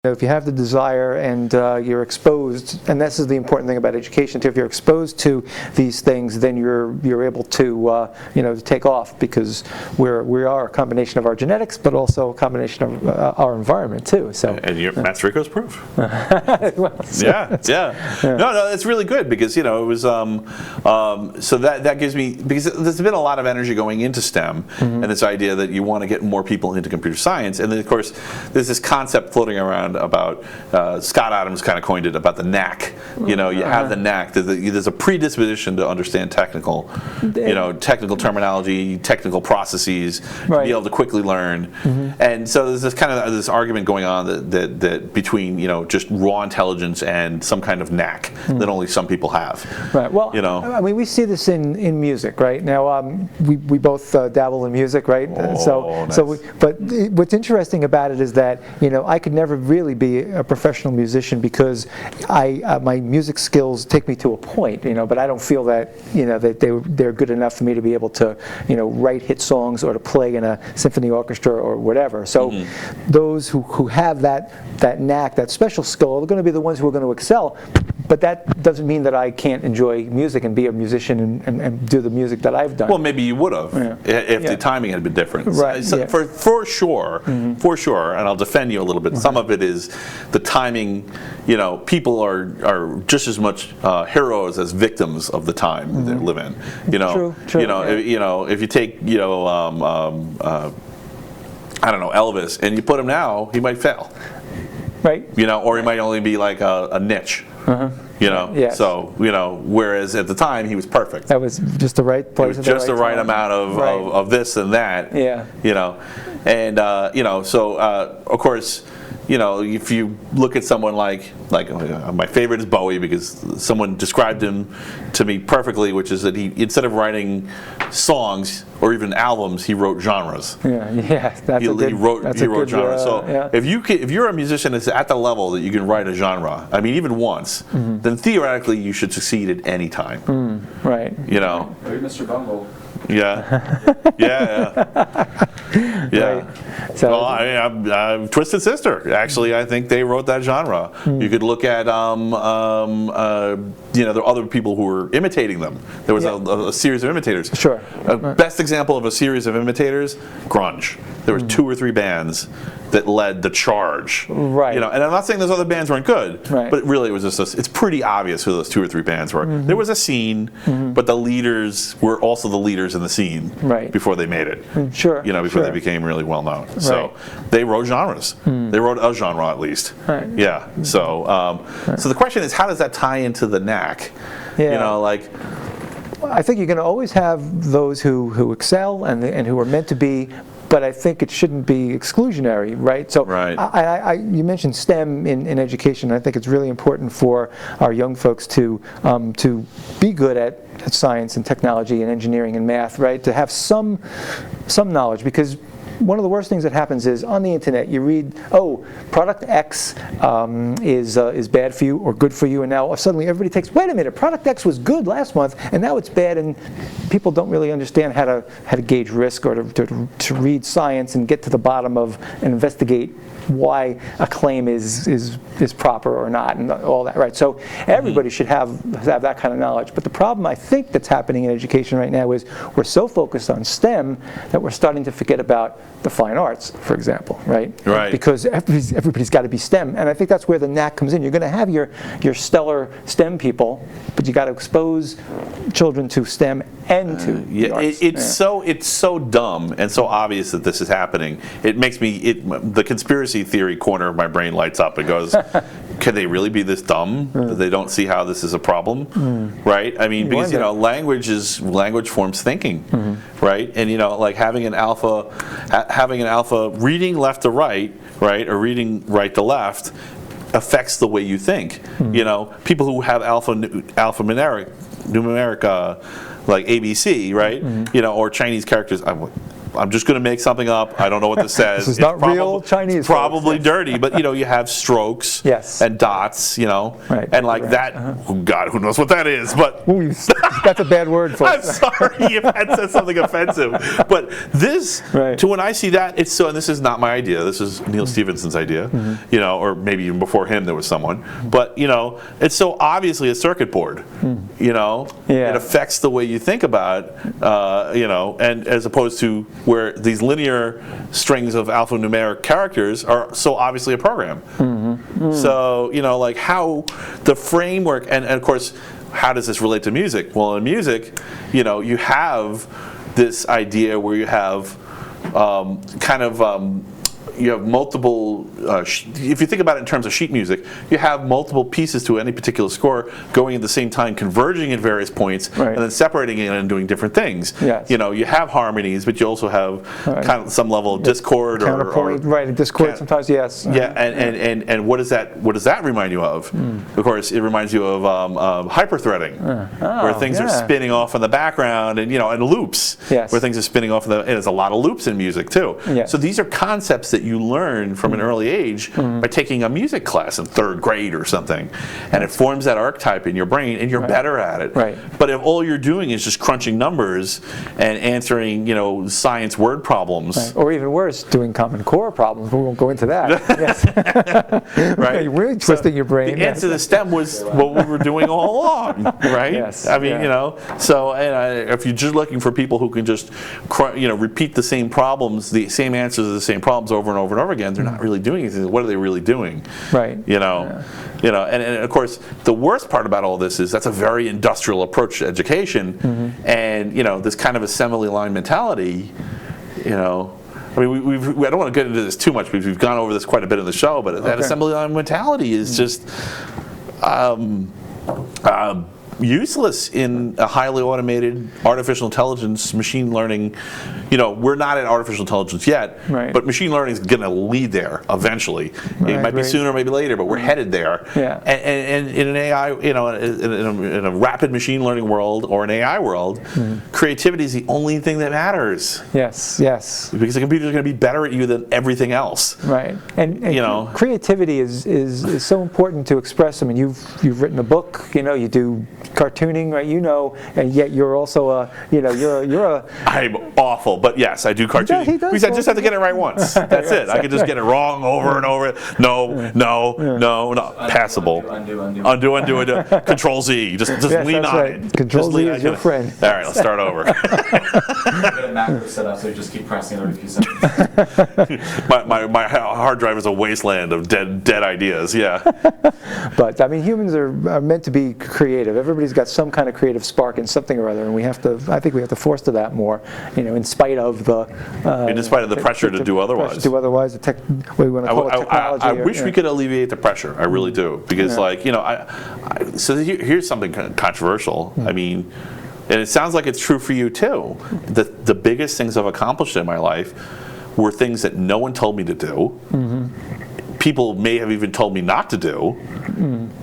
If you have the desire and you're exposed, and this is the important thing about education too, if you're exposed to these things, then you're able to to take off, because we are a combination of our genetics, but also a combination of our environment too. So and Matt Surico's proof. Well, yeah. No, it's really good, because it was so that gives me, because there's been a lot of energy going into STEM, and this idea that you want to get more people into computer science, and then of course there's this concept floating around about Scott Adams kind of coined it about the knack. You have the knack. There's a predisposition to understand technical terminology, technical processes, to be able to quickly learn. And so there's this kind of this argument going on that between just raw intelligence and some kind of knack that only some people have. Right. Well, I mean, we see this in music, right? Now, we both dabble in music, right? Nice. But what's interesting about it is that I could never really be a professional musician, because my music skills take me to a point, but I don't feel that that they're good enough for me to be able to write hit songs or to play in a symphony orchestra or whatever. So those who have that knack, that special skill, are going to be the ones who are going to excel. But that doesn't mean that I can't enjoy music and be a musician and do the music that I've done. Well, maybe you would have if the timing had been different. Right. So for sure, and I'll defend you a little bit. Some of it is the timing. People are just as much heroes as victims of the time they live in. True. If you take I don't know, Elvis, and you put him now, he might fail. Right. Or he might only be like a niche. Yes. So whereas at the time he was perfect. That was just the right place. It was just the right amount of this and that. Yeah. And so of course, if you look at someone like my favorite is Bowie, because someone described him to me perfectly, which is that he, instead of writing songs or even albums, he wrote genres. He wrote genres. So if you're a musician that's at the level that you can write a genre, I mean even once, then theoretically you should succeed at any time. Right. Maybe Mr. Bungle. Yeah. Right. So, well, I'm Twisted Sister. Actually, I think they wrote that genre. You could look at there are other people who were imitating them. There was a series of imitators. Sure. Best example of a series of imitators, grunge. There were 2 or 3 bands that led the charge. Right. And I'm not saying those other bands weren't good, but really it was just it's pretty obvious who those 2 or 3 bands were. There was a scene, but the leaders were also the leaders in the scene before they made it. Before they became really well known. So they wrote genres. They wrote a genre at least. Right. Yeah. So so the question is, how does that tie into the knack? I think you're going to always have those who excel and who are meant to be, but I think it shouldn't be exclusionary, right? So you mentioned STEM in education. I think it's really important for our young folks to be good at science and technology and engineering and math, right? To have some knowledge, because one of the worst things that happens is on the internet you read, product X is bad for you or good for you, and now suddenly everybody takes, wait a minute, product X was good last month and now it's bad, and people don't really understand how to gauge risk or to read science and get to the bottom of and investigate why a claim is proper or not, and all that, right? So everybody should have that kind of knowledge. But the problem I think that's happening in education right now is we're so focused on STEM that we're starting to forget about the fine arts, for example, right? Right. Because everybody's got to be STEM, and I think that's where the knack comes in. You're going to have your stellar STEM people, but you got to expose children to STEM and to the arts. It's so dumb and so obvious that this is happening. It makes me the conspiracy theory corner of my brain lights up. It goes, can they really be this dumb that they don't see how this is a problem, right? I mean, because language forms thinking, right? And like having an alpha reading left to right, right, or reading right to left affects the way you think. People who have alphanumeric like ABC, right? Or Chinese characters. I'm just going to make something up. I don't know what this says. This is not real Chinese. It's probably dirty, but you have strokes and dots, Right. and like that. Oh God, who knows what that is? But Ooh, that's a bad word, folks. I'm sorry if that says something offensive, but this, to when I see that, it's so. And this is not my idea. This is Neil Stephenson's idea, or maybe even before him there was someone. But it's so obviously a circuit board. It affects the way you think about, and as opposed to where these linear strings of alphanumeric characters are so obviously a program. So, like how the framework, and of course, how does this relate to music? Well, in music, you have this idea where you have you have multiple, if you think about it in terms of sheet music, you have multiple pieces to any particular score going at the same time, converging at various points, and then separating it and doing different things. You have harmonies, but you also have kind of some level of discord counterpoint, a discord sometimes, yes. And what does that remind you of? Of course, it reminds you of hyperthreading, where things are spinning off in the background, and and loops, where things are spinning off, and there's a lot of loops in music too. So these are concepts that you learn from an early age by taking a music class in 3rd grade or something, and it forms that archetype in your brain, and you're better at it. But if all you're doing is just crunching numbers and answering, science word problems, or even worse, doing Common Core problems, we won't go into that. You're really twisting your brain. The answer to STEM was what we were doing all along, right? I mean, so if you're just looking for people who can just, repeat the same problems, the same answers to the same problems over and over and over again, they're not really doing anything. What are they really doing? And of course, the worst part about all this is that's a very industrial approach to education, and this kind of assembly line mentality. I mean, I don't want to get into this too much because we've gone over this quite a bit in the show, but that assembly line mentality is just useless in a highly automated artificial intelligence, machine learning. We're not at artificial intelligence yet, but machine learning is going to lead there eventually. It might be sooner, maybe later, but we're headed there. And in an AI, in a rapid machine learning world or an AI world, creativity is the only thing that matters. Yes. Because the computer is going to be better at you than everything else. And creativity is so important to express. I mean, you've written a book. You do cartooning, right? And yet you're also you're a. I'm awful, but yes, I do cartooning. Because I just have to get it right once. That's it. I can just get it wrong over and over. No. Passable. Undo. Control Z. Just lean on it. Control Z is your friend. All right, let's start over. Get a macro set up, so you just keep pressing every few seconds. my hard drive is a wasteland of dead ideas. But I mean, humans are meant to be creative. Everybody's got some kind of creative spark in something or other, and I think we have to foster that more. In spite of the pressure to do otherwise. What we want to call it, technology. I wish we could alleviate the pressure. I really do, because so here's something controversial. I mean, and it sounds like it's true for you too. The biggest things I've accomplished in my life were things that no one told me to do. People may have even told me not to do,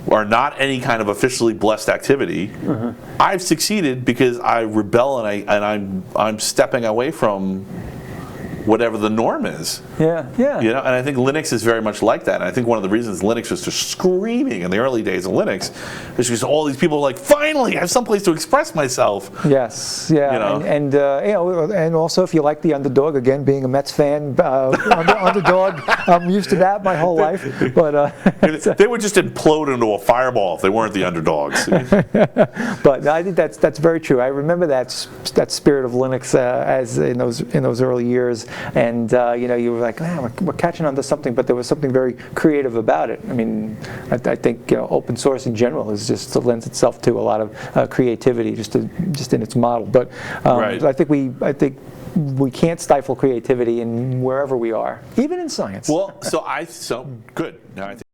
or not any kind of officially blessed activity. I've succeeded because I rebel and I'm stepping away from whatever the norm is. And I think Linux is very much like that. And I think one of the reasons Linux was just screaming in the early days of Linux is because all these people are like, finally, I have someplace to express myself. And also, if you like the underdog, again, being a Mets fan, underdog, I'm used to that my whole life. But they would just implode into a fireball if they weren't the underdogs. But I think that's very true. I remember that spirit of Linux as in those early years. And you were like, man, we're catching on to something, but there was something very creative about it. I mean, I think open source in general lends itself to a lot of creativity, just in its model. But I think we can't stifle creativity in wherever we are, even in science. Well, so good. Now I think